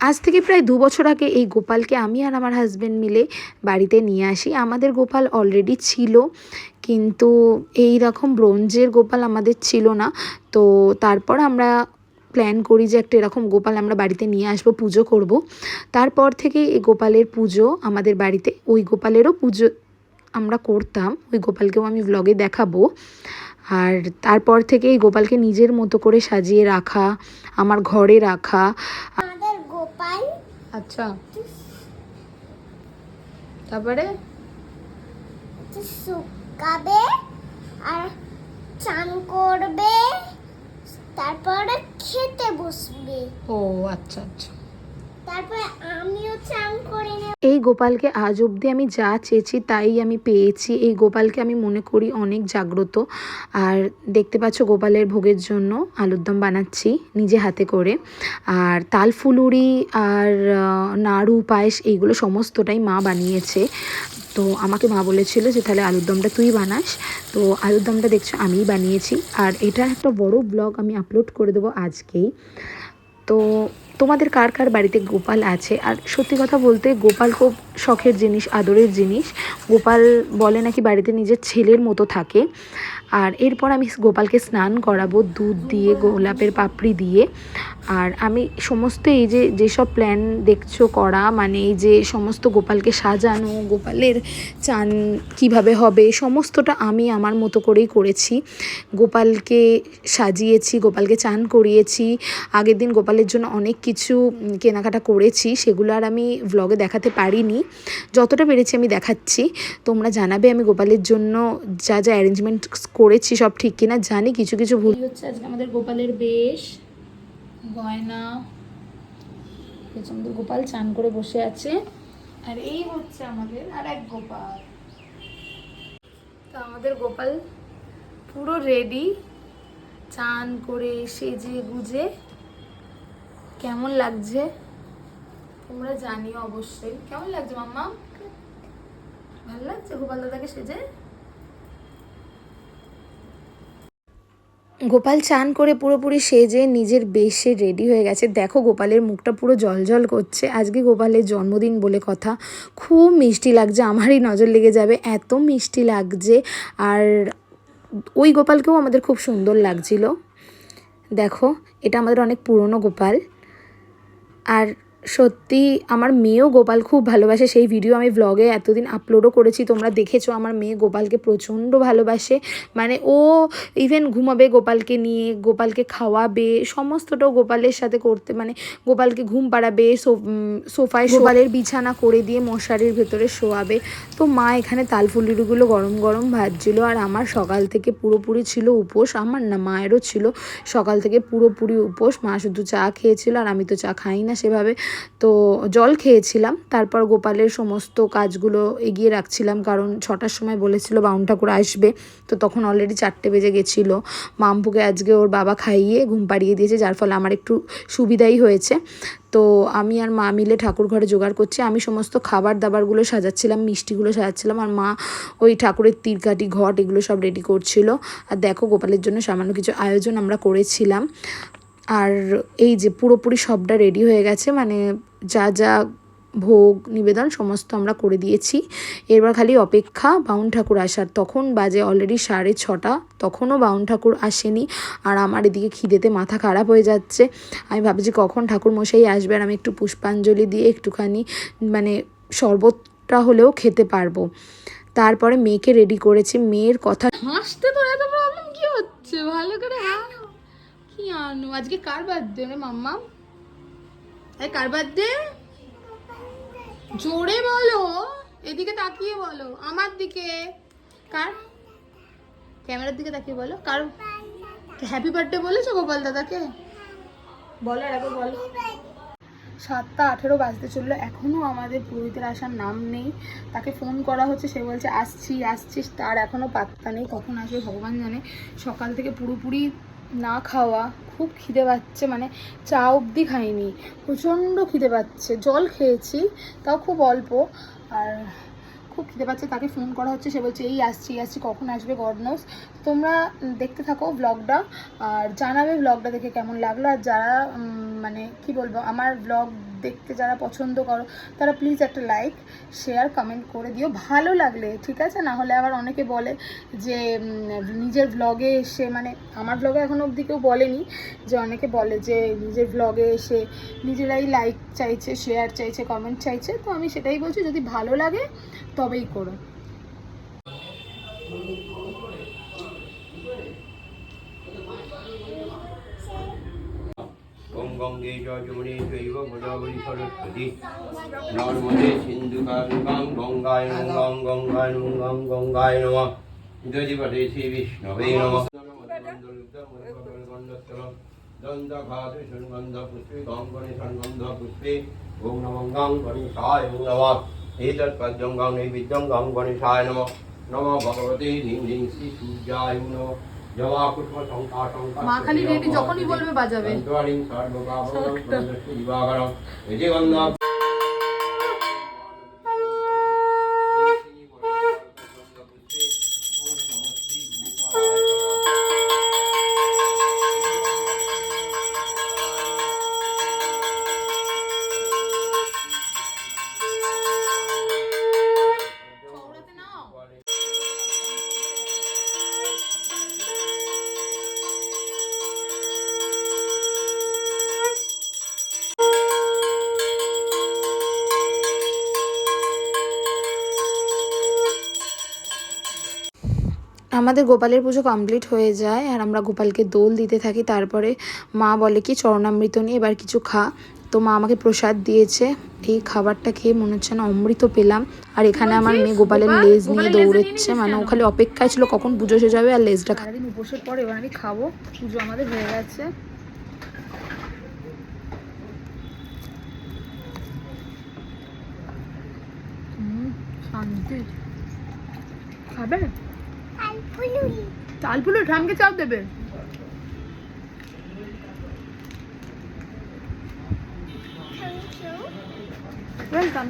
আজ থেকে প্রায় 2 বছর আগে এই গোপালকে আমি আর আমার হাজব্যান্ড মিলে বাড়িতে নিয়ে আসি। আমাদের গোপাল অলরেডি ছিল, কিন্তু এই রকম ব্রোঞ্জের গোপাল আমাদের ছিল না। তো তারপর আমরা প্ল্যান করি যে একটা এরকম গোপাল আমরা বাড়িতে নিয়ে আসবো, পুজো করব। তারপর থেকে এই গোপালের পুজো আমাদের বাড়িতে, ওই গোপালেরও পুজো আমরা করতাম, ওই গোপালকেও আমি ব্লগে দেখাবো। আর তারপর থেকে এই গোপালকে নিজের মতো করে সাজিয়ে রাখা, আমার ঘরে রাখা। আমাদের গোপাল আচ্ছা, তারপরে শুকাবে আর চান করবে, তারপরে খেতে বসবে। ও আচ্ছা আচ্ছা। তারপরে আমিও চান করে নেব। এই গোপালকে আজ অবধি আমি যা চেয়েছি তাই আমি পেয়েছি। এই গোপালকে আমি মনে করি অনেক জাগ্রত। আর দেখতে পাচ্ছ গোপালের ভোগের জন্য আলুর দম বানাচ্ছি নিজে হাতে করে। আর তাল ফুলুরি আর নাড়ু পায়েস এইগুলো সমস্তটাই মা বানিয়েছে। তো আমাকে মা বলেছিল যে তাহলে আলুর দমটা তুই বানাস। তো আলুর দমটা দেখছো আমিই বানিয়েছি। আর এটার একটা বড় ব্লগ আমি আপলোড করে দেবো আজকেই। তো তোমাদের কার কার বাড়িতে গোপাল আছে? আর সত্যি কথা বলতে গোপাল খুব শখের জিনিস, আদরের জিনিস। গোপাল বলে নাকি বাড়িতে নিজের ছেলের মতো থাকে। আর এরপর আমি গোপালকে স্নান করাবো দুধ দিয়ে, গোলাপের পাপড়ি দিয়ে। আর আমি সমস্ত এই যে যেসব প্ল্যান দেখছো করা, মানে এই যে সমস্ত গোপালকে সাজানো, গোপালের চান কিভাবে হবে, সমস্তটা আমি আমার মতো করেই করেছি। গোপালকে সাজিয়েছি, গোপালকে চান করিয়েছি। আগের দিন গোপালের জন্য অনেক কিছু কেনাকাটা করেছি, সেগুলো আর আমি ভ্লগে দেখাতে পারিনি। যতটা পেরেছি আমি দেখাচ্ছি। তোমরা জানাবে আমি গোপালের জন্য যা যা অ্যারেঞ্জমেন্ট করেছি সব ঠিক কিনা। জানি কিছু কিছু ভুল হচ্ছে। আজকে আমাদের গোপালের বেশ, গয়না, আমাদের গোপাল চান করে বসে আছে। আর এই হচ্ছে আমাদের আর এক গোপাল। তো আমাদের গোপাল পুরো রেডি, চান করে সেজে গুজে। কেমন লাগছে তোমরা জানিও অবশ্যই। কেমন লাগছে মাম্মা? ভালো লাগছে গোপাল দাদাকে সেজে? গোপাল চান করে পুরোপুরি সেজে নিজের বেশে রেডি হয়ে গেছে। দেখো গোপালের মুখটা পুরো জলজল করছে। আজকে গোপালের জন্মদিন বলে কথা। খুব মিষ্টি লাগছে, আমারই নজর লেগে যাবে, এত মিষ্টি লাগছে। আর ওই গোপালকেও আমাদের খুব সুন্দর লাগছিল। দেখো এটা আমাদের অনেক পুরনো গোপাল। আর সত্যি আমার মেয়েও গোপাল খুব ভালোবাসে। সেই ভিডিও আমি ভ্লগে এতদিন আপলোডও করেছি, তোমরা দেখেছো। আমার মেয়ে গোপালকে প্রচণ্ড ভালোবাসে। মানে ও ইভেন ঘুমাবে গোপালকে নিয়ে, গোপালকে খাওয়াবে, সমস্তটাও গোপালের সাথে করতে, মানে গোপালকে ঘুম পাড়াবে, সোফায় গোপালের বিছানা করে দিয়ে মশারির ভেতরে শোয়াবে। তো মা এখানে তালফুলুরিগুলো গরম গরম ভাজছিল। আর আমার সকাল থেকে পুরোপুরি ছিল উপোস। আমার না, মায়েরও ছিল সকাল থেকে পুরোপুরি উপোস। মা শুধু চা খেয়েছিল, আর আমি তো চা খাই না সেভাবে, তো জল খেয়েছিলাম। তারপর গোপালের সমস্ত কাজগুলো এগিয়ে রাখছিলাম, কারণ 6টার সময় বলেছিল বাউন ঠাকুর আসবে। তো তখন অলরেডি 4টে বেজে গেছিলো। মাম্পুকে আজকে ওর বাবা খাইয়ে ঘুম পাড়িয়ে দিয়েছে, যার ফলে আমার একটু সুবিধাই হয়েছে। তো আমি আর মা মিলে ঠাকুর ঘরে জোগাড় করছি। আমি সমস্ত খাবার দাবারগুলো সাজাচ্ছিলাম, মিষ্টিগুলো সাজাচ্ছিলাম, আর মা ওই ঠাকুরের তীরকাঠি, ঘট এগুলো সব রেডি করছিল। আর দেখো গোপালের জন্য সামান্য কিছু আয়োজন আমরা করেছিলাম। আর এই যে পুরোপুরি সবটা রেডি হয়ে গেছে, মানে যা যা ভোগ নিবেদন সমস্ত আমরা করে দিয়েছি। এবার খালি অপেক্ষা বাউন ঠাকুর আসার। তখন বাজে অলরেডি 6:30, তখনও বাউন ঠাকুর আসেনি। আর আমার এদিকে খিদেতে মাথা খারাপ হয়ে যাচ্ছে। আমি ভাবছি কখন ঠাকুর মশাই আসবে, আর আমি একটু পুষ্পাঞ্জলি দিয়ে একটুখানি মানে শরবতটা হলেও খেতে পারবো। তারপরে মেয়েকে রেডি করেছি। মেয়ের কথা হাসতে তোর এত প্রবলেম কি হচ্ছে? ভালো করে কি আনো? আজকে কার বার্থডে রে মাম্মা? এই কার বার্থডে? জোরে বলো, এদিকে তাকিয়ে বলো, আমার দিকে। কার? ক্যামেরার দিকে তাকিয়ে বলো। কার হ্যাপি বার্থডে বলেছো গোপাল দাদাকে? বলো, একবার বলো। 7:18 বাজতে চললো, এখনও আমাদের পুরোহিতের আসার নাম নেই। তাকে ফোন করা হচ্ছে, সে বলছে আসছি আসছিস, তার এখনও পাত্তা নেই। কখন আসবে ভগবান জানে। সকাল থেকে পুরোপুরি না খাওয়া, খুব খিদে পাচ্ছে, মানে চা অবধি খাইনি, প্রচণ্ড খিদে পাচ্ছে। জল খেয়েছি, তাও খুব অল্প। আর খুব খিদে পাচ্ছে। তাকে ফোন করা হচ্ছে, সে বলছে এই আসছি আসছি, কখন আসবে গড নোস। তোমরা দেখতে থাকো ব্লগটা, আর জানাবে ব্লগটা দেখে কেমন লাগলো। আর যারা মানে কি বলবো, আমার ব্লগ দেখতে যারা পছন্দ করো তারা প্লিজ একটা লাইক শেয়ার কমেন্ট করে দিও ভালো লাগলে, ঠিক আছে? না হলে আবার অনেকে বলে যে নিজের ব্লগে এসে, মানে আমার ব্লগে এখনও অবধি কেউ বলেনি, যে অনেকে বলে যে নিজের ব্লগে এসে নিজেরাই লাইক চাইছে, শেয়ার চাইছে, কমেন্ট চাইছে। তো আমি সেটাই বলছি, যদি ভালো লাগে তবেই করো। ওম গঙ্গে চ যমুনে চৈব গোদাবরী সরস্বতী নর্মদে সিন্ধু কাঙ্গাং গঙ্গায় নমঃ গঙ্গায় নমঃ গঙ্গায় নমঃ দধিপতে শ্রী বিষ্ণবে নমঃ দন্তঘাতে সুগন্ধ পুষ্পে গঙ্গনে সুগন্ধ পুষ্পে ওম নমঃ গঙ্গণেশায় নমঃ এতৎ পদ্মং গং নৈবেদ্যং গঙ্গণেশায় নমঃ নমঃ ভগবতে ধিং ধিং শ্রী সূর্যায় নমঃ মা খালি রেডি, যখনই বলবে বাজাবে। আমাদের গোপালের পুজো কমপ্লিট হয়ে যায় আর আমরা গোপালকে দোল দিতে থাকি। তারপরে মা বলে কি চরণামৃত নিয়ে এবার কিছু খা। তো মা আমাকে প্রসাদ দিয়েছে, এই খাবারটা খেয়ে মনে হচ্ছে না অমৃত পেলাম। আর এখানে আমার মেয়ে গোপালের লেজ নিয়ে দৌড়েচ্ছে, মানে ও খালি অপেক্ষায় ছিল কখন পুজো শেষ যাবে আর লেজটা। সারাদিন উপোসের পর এবার আমি খাবো, পুজো আমাদের হয়ে গেছে। শান্তি। খাবে তালপুলি ঠামকে চাপ দেবে। ওয়েলকাম।